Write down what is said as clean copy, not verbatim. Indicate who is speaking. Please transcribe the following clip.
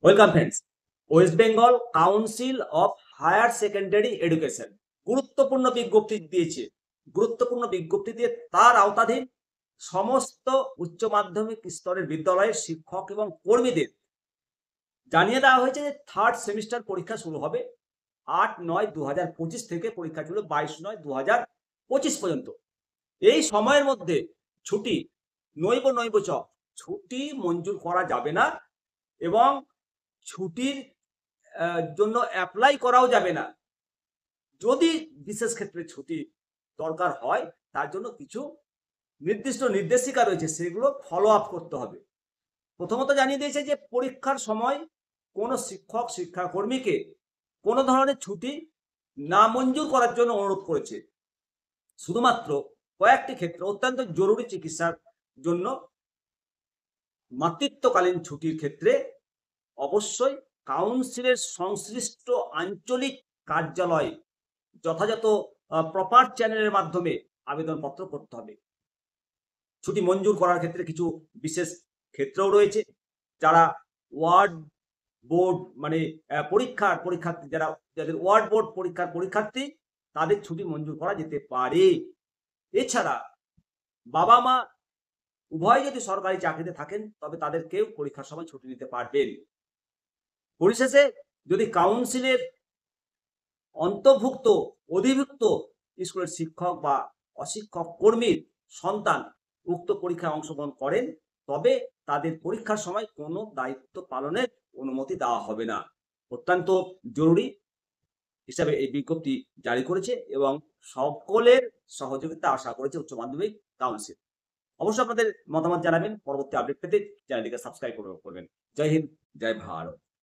Speaker 1: Welcome friends. West Bengal council of higher secondary education গুরুত্বপূর্ণ বিজ্ঞপ্তি দিয়ে তার আওতাধীন সমস্ত উচ্চ মাধ্যমিক স্তরের বিদ্যালয়ের শিক্ষক এবং কর্মীদের জানিয়ে দেওয়া হয়েছে যে থার্ড সেমিস্টার পরীক্ষা শুরু হবে 8-9-2025 থেকে। পরীক্ষা ছিল 22-9-2025 পর্যন্ত। এই সময়ের মধ্যে ছুটি নৈব ছুটি মঞ্জুর করা যাবে না এবং ছুটির জন্য অ্যাপ্লাই করাও যাবে না। যদি বিশেষ ক্ষেত্রে ছুটি দরকার হয় তার জন্য কিছু নির্দিষ্ট নির্দেশিকা রয়েছে, সেগুলো ফলো আপ করতে হবে। প্রথমত জানিয়ে দিয়েছে যে পরীক্ষার সময় কোনো শিক্ষক শিক্ষাকর্মীকে কোনো ধরনের ছুটি না মঞ্জুর করার জন্য অনুরোধ করেছে। শুধুমাত্র কয়েকটি ক্ষেত্রে অত্যন্ত জরুরি চিকিৎসার জন্য মাতৃত্বকালীন ছুটির ক্ষেত্রে অবশ্যই কাউন্সিলের সংশ্লিষ্ট আঞ্চলিক কার্যালয়ে যথাযথ প্রপার চ্যানেলের মাধ্যমে আবেদনপত্র করতে হবে। ছুটি মঞ্জুর করার ক্ষেত্রে কিছু বিশেষ ক্ষেত্রেও রয়েছে। যারা ওয়ার্ড বোর্ড মানে পরীক্ষার্থী, যাদের ওয়ার্ড বোর্ড পরীক্ষার্থী, তাদের ছুটি মঞ্জুর করা যেতে পারে। এছাড়া বাবা মা উভয় যদি সরকারি চাকরিতে থাকেন তবে তাদেরকেও পরীক্ষার সময় ছুটি নিতে পারবেন। পরিশেষে যদি কাউন্সিলের অধিভুক্ত স্কুলের শিক্ষক বা অশিক্ষক কর্মীর সন্তান উক্ত পরীক্ষায় অংশগ্রহণ করেন তবে তাদের পরীক্ষার সময় কোনো দায়িত্ব পালনের অনুমতি দেওয়া হবে না। অত্যন্ত জরুরি হিসাবে এই বিজ্ঞপ্তি জারি করেছে এবং সকলের সহযোগিতা আশা করেছে উচ্চ মাধ্যমিক কাউন্সিল। অবশ্যই আপনাদের মতামত জানাবেন। পরবর্তী আপডেট পেতে চ্যানেলটিকে সাবস্ক্রাইব করবেন। জয় হিন্দ, জয় ভারত।